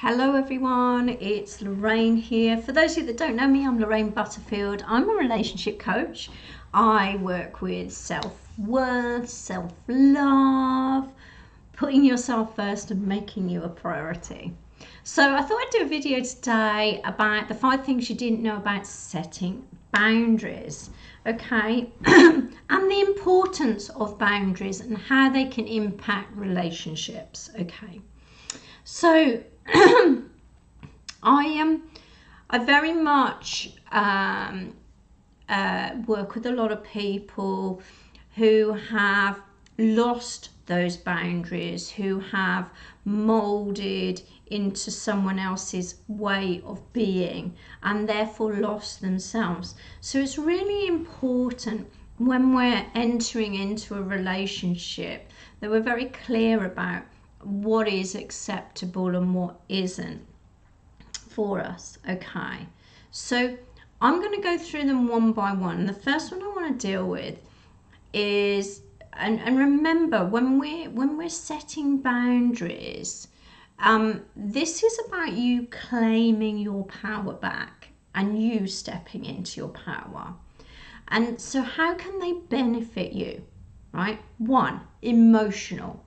Hello everyone, it's Lorraine here. For those of you that don't know me, I'm Lorraine Butterfield. I'm a relationship coach. I work with self-worth, self-love, putting yourself first and making you a priority. So I thought I'd do a video today about the 5 things you didn't know about setting boundaries, okay? And the importance of boundaries and how they can impact relationships, okay? So I very much work with a lot of people who have lost those boundaries, who have molded into someone else's way of being and therefore lost themselves. So it's really important when we're entering into a relationship that we're very clear about what is acceptable and what isn't for us, okay? So I'm going to go through them one by one. The first one I want to deal with is, and remember, when we're setting boundaries, this is about you claiming your power back and you stepping into your power. And so how can they benefit you, right? 1, emotional.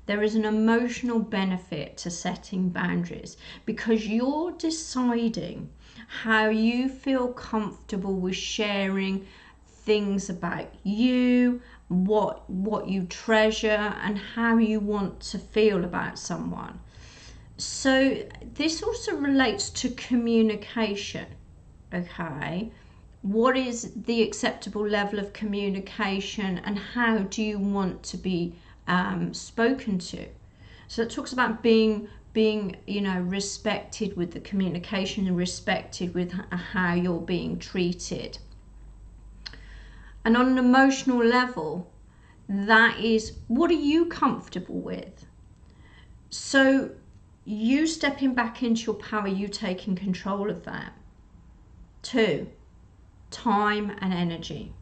There is an emotional benefit to setting boundaries because you're deciding how you feel comfortable with sharing things about you, what you treasure, and how you want to feel about someone. So this also relates to communication, okay? What is the acceptable level of communication and how do you want to be spoken to? So it talks about being respected with the communication and respected with how you're being treated. And on an emotional level, that is, what are you comfortable with? So you stepping back into your power, you taking control of that. 2, time and energy.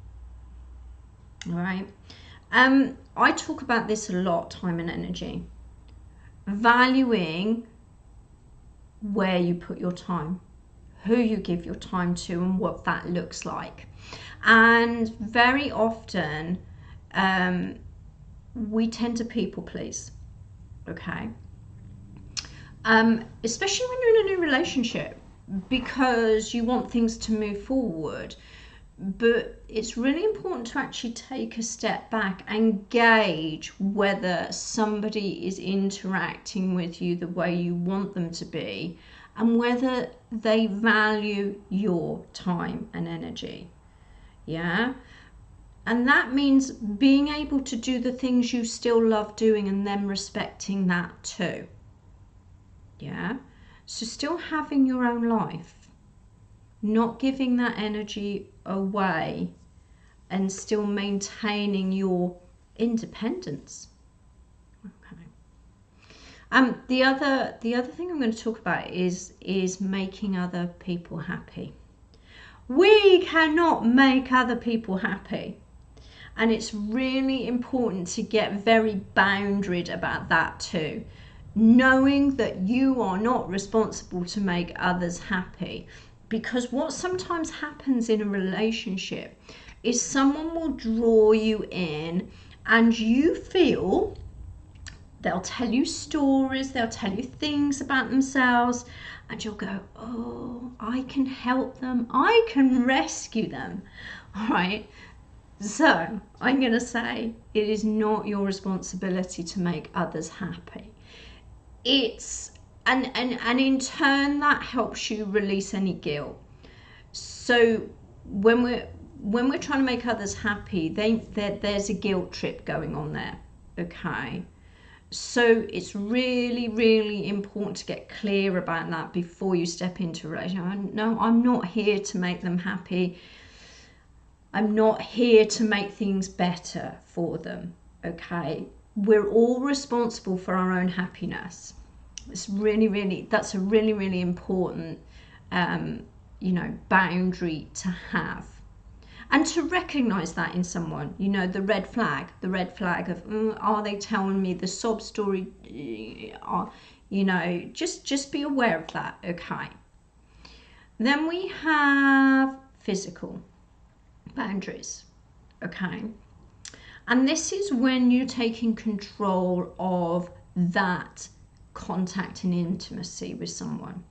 All right. I talk about this a lot, time and energy. Valuing where you put your time, who you give your time to, and what that looks like. And very often, we tend to people please, okay? Especially when you're in a new relationship, because you want things to move forward. But it's really important to actually take a step back and gauge whether somebody is interacting with you the way you want them to be and whether they value your time and energy. Yeah? And that means being able to do the things you still love doing and them respecting that too. Yeah? So still having your own life, not giving that energy away and still maintaining your independence. Okay. The other thing I'm going to talk about is making other people happy. We cannot make other people happy, and it's really important to get very boundaried about that too, knowing that you are not responsible to make others happy. Because what sometimes happens in a relationship is someone will draw you in and you feel they'll tell you stories, they'll tell you things about themselves, and you'll go, oh, I can help them, I can rescue them. All right. So I'm going to say it is not your responsibility to make others happy. It's And in turn, that helps you release any guilt. So when we're trying to make others happy, there's a guilt trip going on there, okay? So it's really, really important to get clear about that before you step into a relationship. No, I'm not here to make them happy. I'm not here to make things better for them, okay? We're all responsible for our own happiness. It's that's a really important boundary to have, and to recognize that in someone, the red flag of are they telling me the sob story, You know, just be aware of that. Okay. Then we have physical boundaries. Okay. And this is when you're taking control of that contact and intimacy with someone.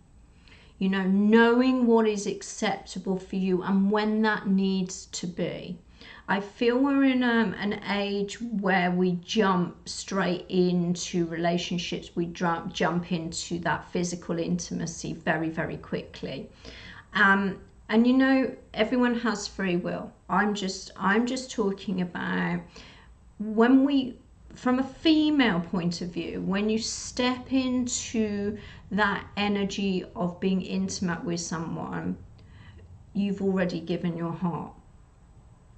You know, knowing what is acceptable for you and when that needs to be. I feel we're in an age where we jump straight into relationships. We jump into that physical intimacy very, very quickly. And you know, everyone has free will. I'm just talking about when we, from a female point of view, when you step into that energy of being intimate with someone, you've already given your heart.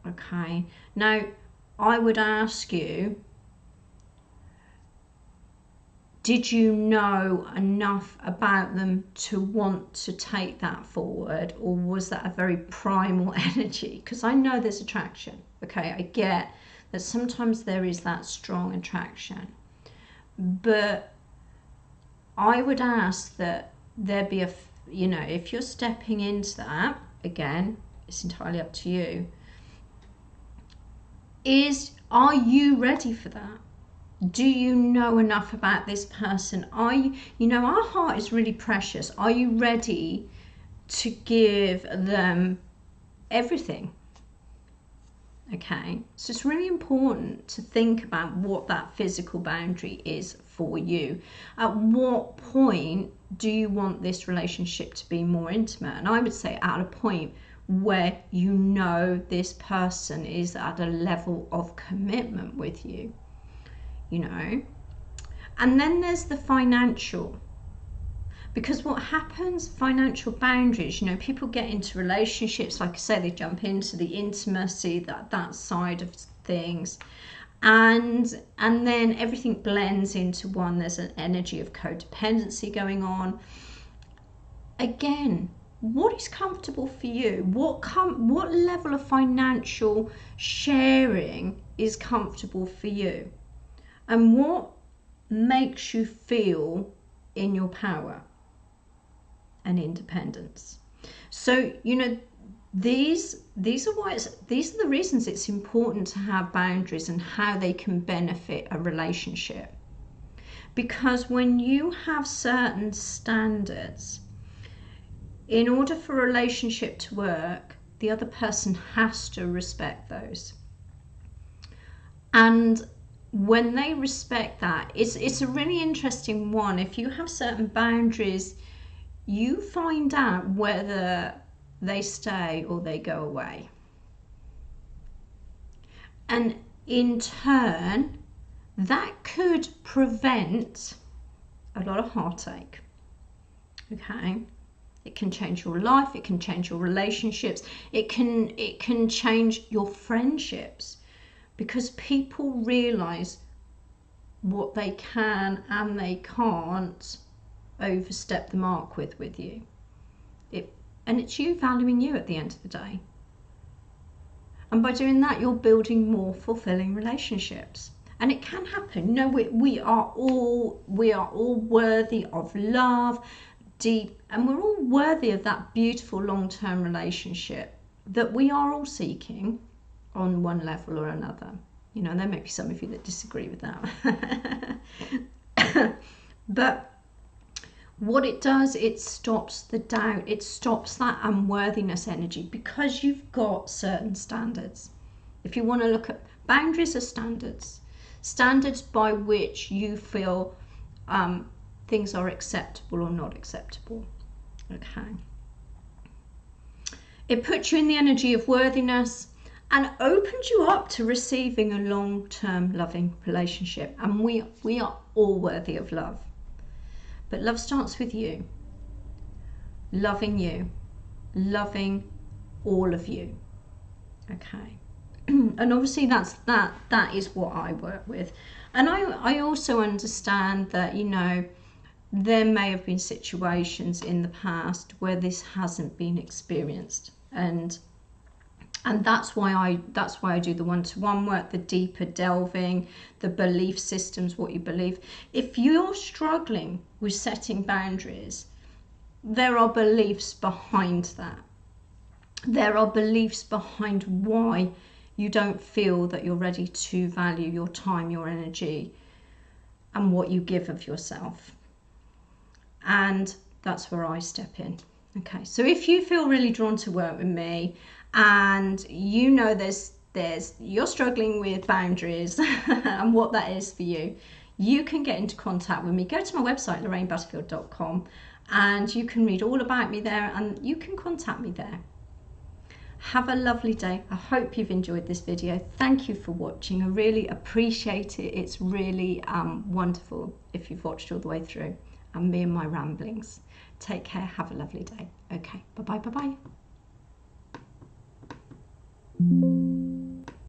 Okay. Now, I would ask you, did you know enough about them to want to take that forward, or was that a very primal energy? Because I know there's attraction. Okay, I get that sometimes there is that strong attraction, but I would ask that there be a, you know, if you're stepping into that, again, it's entirely up to you. Are you ready for that? Do you know enough about this person? Are you, you know, our heart is really precious. Are you ready to give them everything? Okay, so it's really important to think about what that physical boundary is for you. At what point do you want this relationship to be more intimate? And I would say at a point where you know this person is at a level of commitment with you, you know. And then there's the financial, because what happens, financial boundaries, you know, people get into relationships, like I say, they jump into the intimacy, that side of things, and then everything blends into one. There's an energy of codependency going on. Again, what is comfortable for you? What level of financial sharing is comfortable for you? And what makes you feel in your power and independence? So, you know, these are the reasons it's important to have boundaries and how they can benefit a relationship. Because when you have certain standards, in order for a relationship to work, the other person has to respect those. And when they respect that, it's a really interesting one. If you have certain boundaries, you find out whether they stay or they go away. And in turn, that could prevent a lot of heartache. Okay? It can change your life, it can change your relationships, it can change your friendships, because people realize what they can and they can't overstep the mark with you. And it's you valuing you at the end of the day. And by doing that, you're building more fulfilling relationships. And it can happen. You know, we are all worthy of love, deep, and we're all worthy of that beautiful long-term relationship that we are all seeking on one level or another. You know, there may be some of you that disagree with that. But what it does, it stops the doubt, it stops that unworthiness energy, because you've got certain standards. If you want to look at boundaries, are standards by which you feel things are acceptable or not acceptable. Okay. It puts you in the energy of worthiness and opens you up to receiving a long-term loving relationship. And we are all worthy of love. But love starts with you. Loving all of you. Okay. And obviously that is what I work with. And I also understand that, you know, there may have been situations in the past where this hasn't been experienced, and And that's why I do the one-to-one work, the deeper delving, the belief systems, what you believe. If you're struggling with setting boundaries, there are beliefs behind that. There are beliefs behind why you don't feel that you're ready to value your time, your energy, and what you give of yourself. And that's where I step in. Okay, so if you feel really drawn to work with me, and you know you're struggling with boundaries and what that is for you, you can get into contact with me. Go to my website, lorrainebutterfield.com, and you can read all about me there, and you can contact me there. Have a lovely day. I hope you've enjoyed this video. Thank you for watching. I really appreciate it. It's really wonderful if you've watched all the way through, and me and my ramblings. Take care. Have a lovely day. Okay, bye-bye, bye-bye.